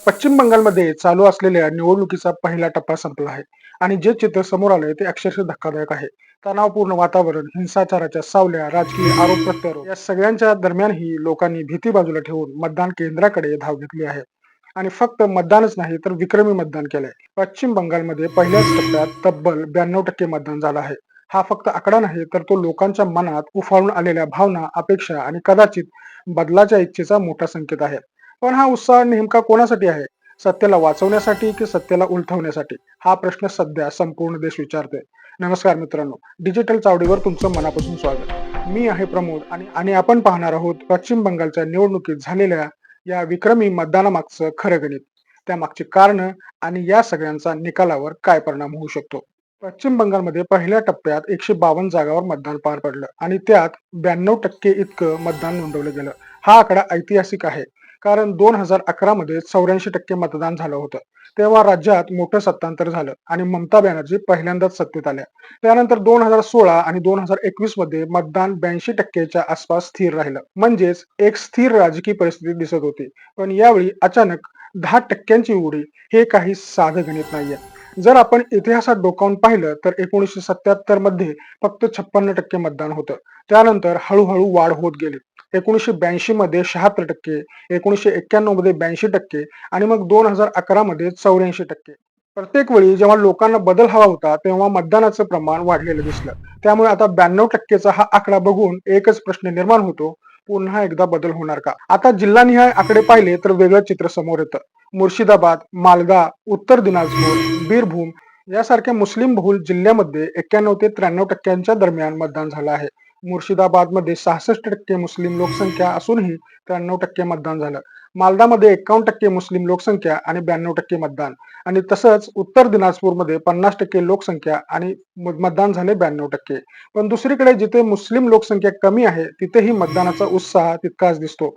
पश्चिम बंगालमध्ये चालू असलेल्या निवडणुकीचा पहिला टप्पा संपला आहे आणि जे चित्र समोर आलंय ते अक्षरशः धक्कादायक आहे. तणावपूर्ण वातावरण, हिंसाचाराच्या सावल्या, राजकीय आरोप प्रत्यारोप या सगळ्यांच्या दरम्यानही लोकांनी भीती बाजूला ठेवून मतदान केंद्राकडे धाव घेतली आहे. आणि फक्त मतदानच नाही तर विक्रमी मतदान केलंय. पश्चिम बंगालमध्ये पहिल्याच टप्प्यात तब्बल 92% मतदान झालं आहे. हा फक्त आकडा नाही तर तो लोकांच्या मनात उफाळून आलेल्या भावना, अपेक्षा आणि कदाचित बदलाच्या इच्छेचा मोठा संकेत आहे. पण हा उत्साह नेमका कोणासाठी आहे? सत्तेला वाचवण्यासाठी की सत्तेला उलथवण्यासाठी? हा प्रश्न सध्या संपूर्ण देश विचारतोय. नमस्कार मित्रांनो, डिजिटल चावडीवर तुमचं मनापासून स्वागत. मी आहे प्रमोद आणि आणि आपण पाहणार आहोत पश्चिम बंगालच्या निवडणुकीत झालेल्या या विक्रमी मतदानामागचं खरं गणित, त्यामागची कारण आणि या सगळ्यांचा निकालावर काय परिणाम होऊ शकतो. पश्चिम बंगालमध्ये पहिल्या टप्प्यात 152 जागावर मतदान पार पडलं आणि त्यात 92% इतकं मतदान नोंदवलं गेलं. हा आकडा ऐतिहासिक आहे, कारण 2011 मध्ये 84% मतदान झालं होतं. तेव्हा राज्यात मोठं सत्तांतर झालं आणि ममता बॅनर्जी पहिल्यांदाच सत्तेत आल्या. त्यानंतर 2016 आणि 2021 मध्ये मतदान 82%च्या आसपास स्थिर राहिलं. म्हणजेच एक स्थिर राजकीय परिस्थिती दिसत होती. पण यावेळी अचानक 10%ची उडी हे काही साधं गणित नाहीये. जर आपण इतिहासात डोकावून पाहिलं तर 1977 मध्ये फक्त 56% मतदान होतं. त्यानंतर हळूहळू वाढ होत गेली. 1982 मध्ये 76%, 1991 मध्ये 82% आणि मग 2011 मध्ये 84%. प्रत्येक वेळी जेव्हा लोकांना बदल हवा होता तेव्हा मतदानाचं प्रमाण वाढलेलं दिसलं. त्यामुळे आता 92%चा हा आकडा बघून एकच प्रश्न निर्माण होतो, पुन्हा एकदा बदल होणार का? आता जिल्हानिहाय आकडे पाहिले तर वेगळं चित्र समोर येतं. मुर्शिदाबाद, मालदा, उत्तर दिनाजपूर, बीरभूम यासारख्या मुस्लिम बहुल जिल्ह्यामध्ये 91 ते 93% दरम्यान मतदान झालं आहे. मुर्शिदाबाद मध्ये 66% मुस्लिम लोकसंख्या असूनही 93% मतदान झालं. मालदामध्ये 51% मुस्लिम लोकसंख्या आणि 92% मतदान. आणि तसंच उत्तर दिनाजपूरमध्ये 50% लोकसंख्या आणि मतदान झाले 92%. पण दुसरीकडे जिथे मुस्लिम लोकसंख्या कमी आहे तिथेही मतदानाचा उत्साह तितकाच दिसतो.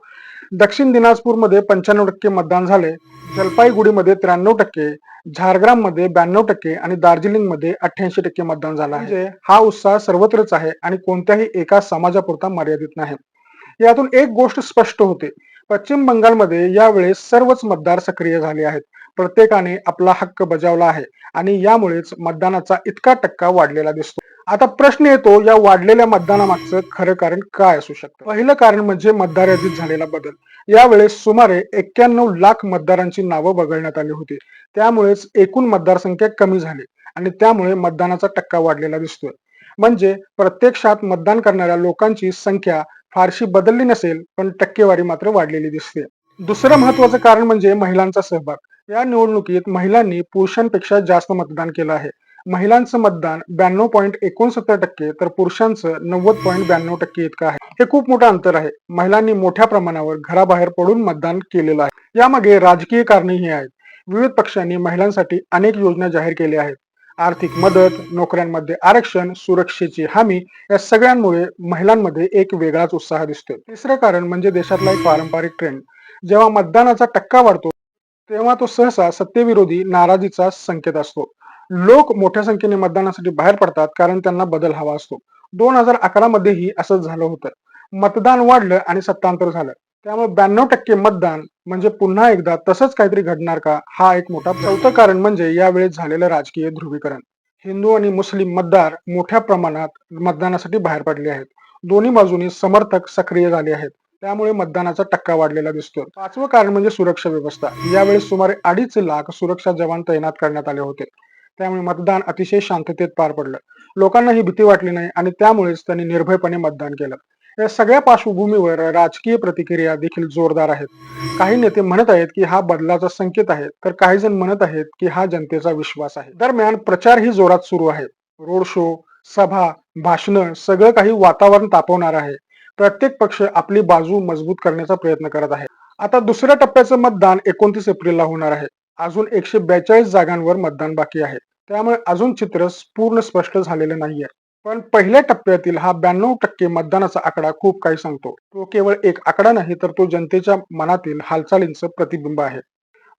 दक्षिण दिनाजपूरमध्ये 95% मतदान झाले, जलपाईगुडीमध्ये 93%, झारग्राम मध्ये 92% आणि दार्जिलिंग मध्ये 88% मतदान झालं आहे. म्हणजे हा उत्साह सर्वत्रच आहे आणि कोणत्याही एका समाजापुरता मर्यादित नाही. यातून एक गोष्ट स्पष्ट होते, पश्चिम बंगालमध्ये यावेळेस सर्वच मतदार सक्रिय झाले आहेत. प्रत्येकाने आपला हक्क बजावला आहे आणि यामुळेच मतदानाचा इतका टक्का वाढलेला दिसतो. आता प्रश्न येतो, या वाढलेल्या मतदानामागचं खरं कारण काय असू शकतं? पहिलं कारण म्हणजे मतदार यादीत झालेला बदल. यावेळेस सुमारे 91 लाख मतदारांची नावं वगळण्यात आली होती. त्यामुळेच एकूण मतदारसंख्या कमी झाली आणि त्यामुळे मतदानाचा टक्का वाढलेला दिसतोय. म्हणजे प्रत्यक्षात मतदान करणाऱ्या लोकांची संख्या फारशी बदलली नसेल, पण टक्केवारी मात्र वाढलेली दिसते. दुसरं महत्वाचं कारण म्हणजे महिलांचा सहभाग. या निवडणुकीत महिलांनी पुरुषांपेक्षा जास्त मतदान केलं आहे. महिलांचं मतदान 92.69% तर पुरुषांचं 90.92% इतकं आहे. हे खूप मोठं अंतर आहे. महिलांनी मोठ्या प्रमाणावर घराबाहेर पडून मतदान केलेलं आहे. यामागे राजकीय कारणेही आहेत. विविध पक्षांनी महिलांसाठी अनेक योजना जाहीर केल्या आहेत. आर्थिक मदत, नोकऱ्यांमध्ये आरक्षण, सुरक्षेची हमी या सगळ्यांमुळे महिलांमध्ये एक वेगळाच उत्साह दिसतोय. तिसरं कारण म्हणजे देशातला एक पारंपरिक ट्रेंड. जेव्हा मतदानाचा टक्का वाढतो तेव्हा तो सहसा सत्तेविरोधी नाराजीचा संकेत असतो. लोक मोठ्या संख्येने मतदानासाठी बाहेर पडतात कारण त्यांना बदल हवा असतो. 2011 मध्येही असंच झालं होतं. मतदान वाढलं आणि सत्तांतर झालं. त्यामुळे 92% मतदान म्हणजे पुन्हा एकदा तसंच काहीतरी घडणार का, हा एक मोठा चौथं कारण म्हणजे यावेळेस झालेलं राजकीय ध्रुवीकरण. हिंदू आणि मुस्लिम मतदार मोठ्या प्रमाणात मतदानासाठी बाहेर पडले आहेत. दोन्ही बाजूनी समर्थक सक्रिय झाले आहेत. त्यामुळे मतदानाचा टक्का वाढलेला दिसतो. पाचवं कारण म्हणजे सुरक्षा व्यवस्था. यावेळेस सुमारे 2.5 लाख सुरक्षा जवान तैनात करण्यात आले होते. त्यामुळे मतदान अतिशय शांततेत पार पडलं. लोकांना ही भीती वाटली नाही आणि त्यामुळेच त्यांनी निर्भयपणे मतदान केलं. या सगळ्या पार्श्वभूमीवर राजकीय प्रतिक्रिया देखील जोरदार आहेत. काही नेते म्हणत आहेत की हा बदलाचा संकेत आहे, तर काही जण म्हणत आहेत की हा जनतेचा विश्वास आहे. दरम्यान प्रचार ही जोरात सुरू आहे. रोड शो, सभा, भाषणं सगळं काही वातावरण तापवणार आहे. प्रत्येक पक्ष आपली बाजू मजबूत करण्याचा प्रयत्न करत आहे. आता दुसऱ्या टप्प्याचं मतदान 29 एप्रिलला होणार आहे. अजून 142 जागांवर मतदान बाकी आहे. त्यामुळे अजून चित्र पूर्ण स्पष्ट झालेलं नाहीये. पण पहिल्या टप्प्यातील हा 92% मतदानाचा आकडा खूप काही सांगतो. तो केवळ एक आकडा नाही तर तो जनतेच्या मनातील हालचालींचं प्रतिबिंब आहे.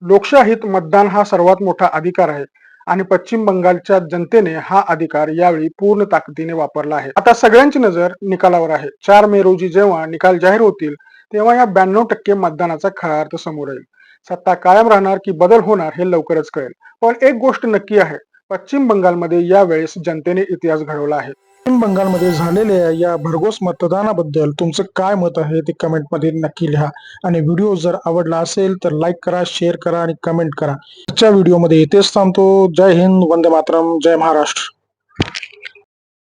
लोकशाहीत मतदान हा सर्वात मोठा अधिकार आहे आणि पश्चिम बंगालच्या जनतेने हा अधिकार यावेळी पूर्ण ताकदीने वापरला आहे. आता सगळ्यांची नजर निकालावर आहे. 4 मे रोजी जेव्हा निकाल जाहीर होतील तेव्हा या 92% मतदानाचा खरा अर्थ समोर येईल. सत्ता कायम राहणार की बदल होणार हे लवकरच कळेल. पण एक गोष्ट नक्की आहे, पश्चिम बंगालमध्ये यावेळेस जनतेने इतिहास घडवला आहे. पश्चिम बंगालमध्ये झालेल्या या भरघोस मतदानाबद्दल तुमचं काय मत आहे ते कमेंटमध्ये नक्की लिहा. आणि व्हिडिओ जर आवडला असेल तर लाईक करा, शेअर करा आणि कमेंट करा. आजच्या व्हिडिओमध्ये इथेच थांबतो. जय हिंद, वंदे मातरम, जय महाराष्ट्र.